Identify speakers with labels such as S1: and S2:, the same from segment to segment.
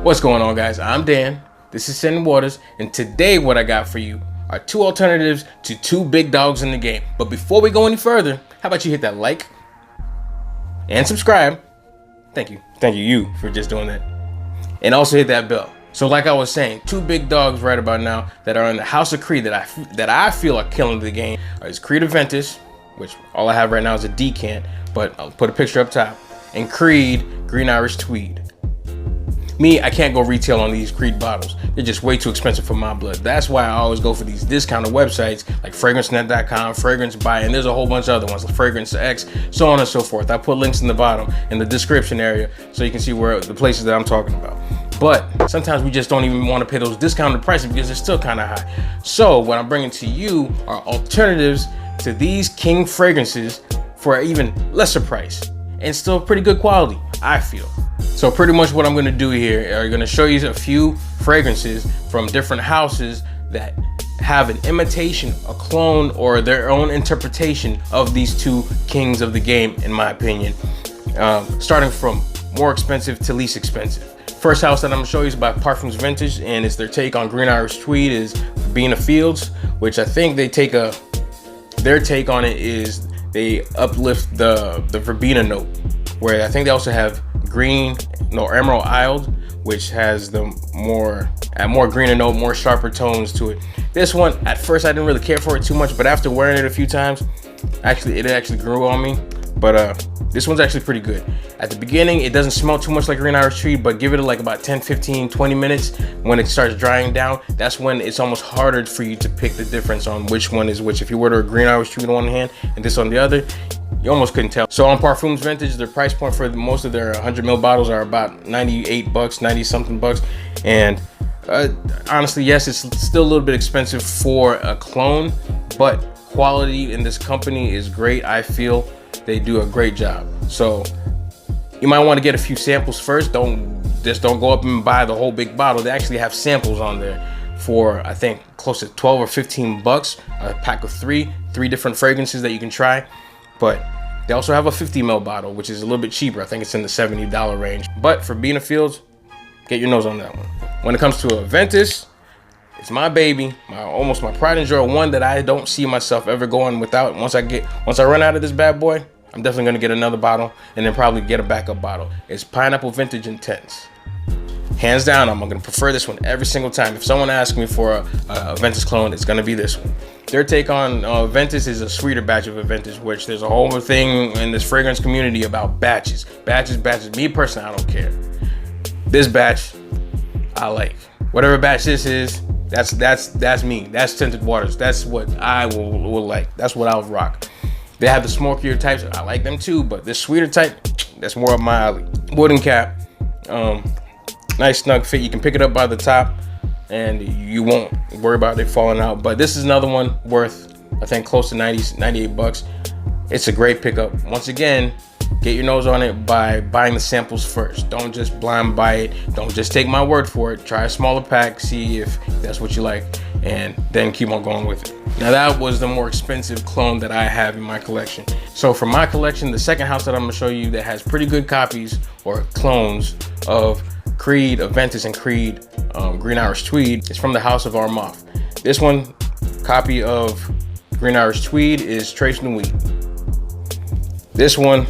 S1: What's going on, guys? I'm Dan. This is Sending Waters, and today what I got for you are two alternatives to two big dogs in the game. But before we go any further, how about you hit that like and subscribe? Thank you for just doing that. And also hit that bell. So like I was saying, two big dogs right about now that are in the House of Creed that I feel are killing the game is Creed Aventus, which all I have right now is a decant, but I'll put a picture up top, and Creed Green Irish Tweed. Me, I can't go retail on these Creed bottles. They're just way too expensive for my blood. That's why I always go for these discounted websites like fragrancenet.com, Fragrance Buy, and there's a whole bunch of other ones like Fragrance X, so on and so forth. I put links in the bottom in the description area so you can see where the places that I'm talking about. But sometimes we just don't even want to pay those discounted prices because they're still kind of high. So what I'm bringing to you are alternatives to these King fragrances for an even lesser price and still pretty good quality, I feel. So pretty much what I'm going to do here are going to show you a few fragrances from different houses that have an imitation, a clone, or their own interpretation of these two kings of the game, in my opinion. Starting from more expensive to least expensive. First house that I'm going to show you is by Parfums Vintage, and it's their take on Green Irish Tweed is Verbena Fields, which I think they take their take on it is they uplift the verbena note, where I think they also have Emerald Isle, which has the more greener note, more sharper tones to it. This one, at first I didn't really care for it too much, but after wearing it a few times, it actually grew on me. But this one's actually pretty good. At the beginning, it doesn't smell too much like Green Irish Tweed, but give it like about 10, 15, 20 minutes. When it starts drying down, that's when it's almost harder for you to pick the difference on which one is which. If you were to a Green Irish Tweed on one hand and this on the other, you almost couldn't tell. So on Parfums Vintage, their price point for most of their 100 ml bottles are about 98 bucks, 90 something bucks. And honestly, yes, it's still a little bit expensive for a clone, but quality in this company is great. I feel they do a great job. So you might want to get a few samples first. Don't go up and buy the whole big bottle. They actually have samples on there for I think close to 12 or 15 bucks, a pack of three different fragrances that you can try. But they also have a 50 ml bottle, which is a little bit cheaper. I think it's in the $70 range. But for Verbena Fields, get your nose on that one. When it comes to Aventus, it's my baby, almost my pride and joy, one that I don't see myself ever going without. Once I run out of this bad boy, I'm definitely gonna get another bottle and then probably get a backup bottle. It's Pineapple Vintage Intense. Hands down, I'm gonna prefer this one every single time. If someone asks me for a Aventus clone, it's gonna be this one. Their take on Aventus is a sweeter batch of Aventus, which there's a whole thing in this fragrance community about batches. Me personally, I don't care. This batch, I like. Whatever batch this is, that's me. That's Tinted Waters. That's what I will like. That's what I'll rock. They have the smokier types. I like them too, but this sweeter type, that's more up my alley. Wooden cap. Nice snug fit. You can pick it up by the top and you won't worry about it falling out. But this is another one worth, I think, close to 98 bucks. It's a great pickup. Once again, get your nose on it by buying the samples first. Don't just blind buy it. Don't just take my word for it. Try a smaller pack, see if that's what you like, and then keep on going with it. Now that was the more expensive clone that I have in my collection. So for my collection, the second house that I'm gonna show you that has pretty good copies or clones of Creed Aventus and Creed Green Irish Tweed is from the house of Armaf. This one copy of Green Irish Tweed is Trace Nuit. This one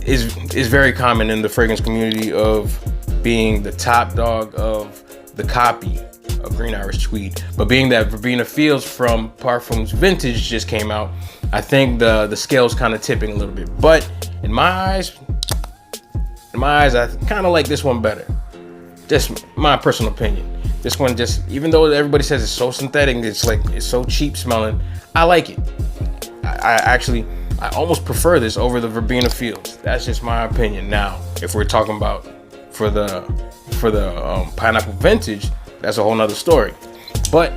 S1: is very common in the fragrance community of being the top dog of the copy of Green Irish Tweed. But being that Verbena Fields from Parfums Vintage just came out, I think the scale's kind of tipping a little bit. But in my eyes, I kind of like this one better. Just my personal opinion. This one just, even though everybody says it's so synthetic, it's so cheap smelling, I like it. I almost prefer this over the Verbena Fields. That's just my opinion. Now, if we're talking about for the Pineapple Vintage, that's a whole nother story. But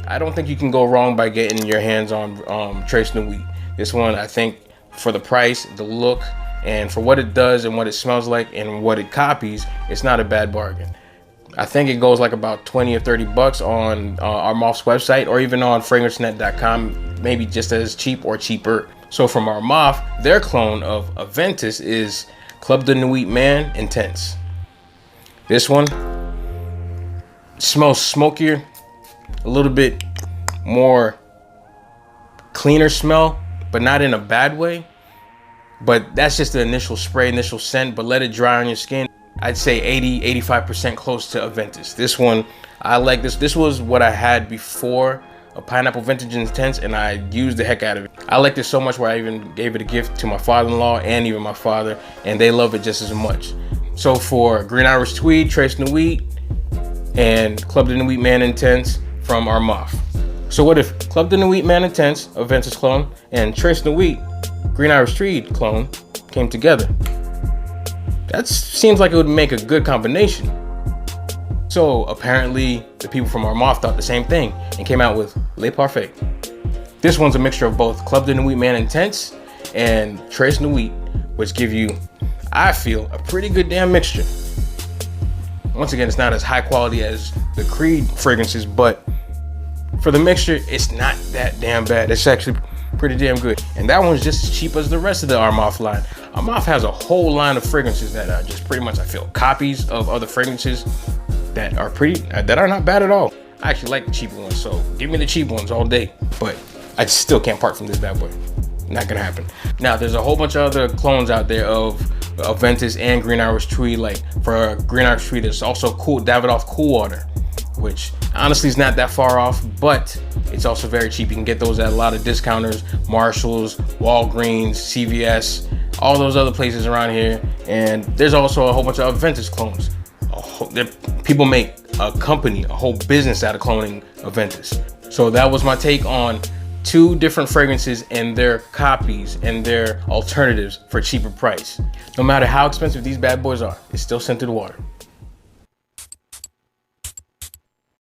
S1: I don't think you can go wrong by getting your hands on Trace Nuit. This one, I think, for the price, the look, and for what it does and what it smells like and what it copies, it's not a bad bargain. I think it goes like about 20 or 30 bucks on Armaf's website or even on fragrancenet.com, maybe just as cheap or cheaper. So from Armaf, their clone of Aventus is Club de Nuit Man Intense. This one smells smokier, a little bit more cleaner smell, but not in a bad way. But that's just the initial spray, initial scent, but let it dry on your skin. I'd say 80-85% close to Aventus. This one, I like this. This was what I had before a Pineapple Vintage Intense, and I used the heck out of it. I like this so much where I even gave it a gift to my father-in-law and even my father, and they love it just as much. So for Green Irish Tweed, Trace Nuit, and Club de Nuit Man Intense from Armaf. So what if Club de Nuit Man Intense, Aventus clone, and Trace Nuit, Green Irish Tweed clone came together? That seems like it would make a good combination. So apparently the people from Armaf thought the same thing and came out with Le Parfait. This one's a mixture of both Club de Nuit Man Intense and Trace Nuit, which give you, I feel, a pretty good damn mixture. Once again, it's not as high quality as the Creed fragrances, but for the mixture, it's not that damn bad. It's actually pretty damn good. And that one's just as cheap as the rest of the Armaf line. Armaf has a whole line of fragrances that are just pretty much, I feel, copies of other fragrances that are not bad at all. I actually like the cheaper ones, so give me the cheap ones all day. But I still can't part from this bad boy. Not gonna happen. Now, there's a whole bunch of other clones out there of Aventus and Green Irish Tweed. Like for Green Irish Tweed, there's also Davidoff Cool Water, which honestly is not that far off, but it's also very cheap. You can get those at a lot of discounters, Marshalls, Walgreens, CVS, all those other places around here. And there's also a whole bunch of Aventus clones. People make a company, a whole business out of cloning Aventus. So that was my take on 2 different fragrances and their copies and their alternatives for cheaper price. No matter how expensive these bad boys are, it's still scented water.